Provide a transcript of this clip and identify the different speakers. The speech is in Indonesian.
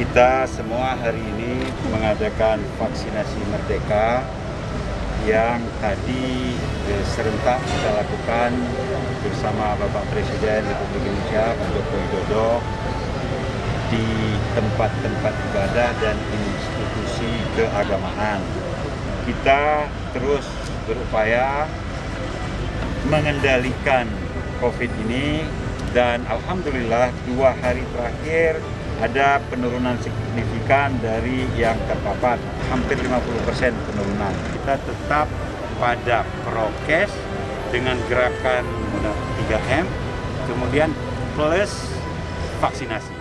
Speaker 1: Kita semua hari ini mengadakan vaksinasi merdeka yang tadi serentak kita lakukan bersama Bapak Presiden Republik Indonesia Pak Joko Widodo di tempat-tempat ibadah dan institusi keagamaan. Kita terus berupaya mengendalikan COVID ini dan alhamdulillah 2 hari terakhir ada penurunan signifikan dari yang terpapar, hampir 50% penurunan. Kita tetap pada prokes dengan gerakan 3M, kemudian plus vaksinasi.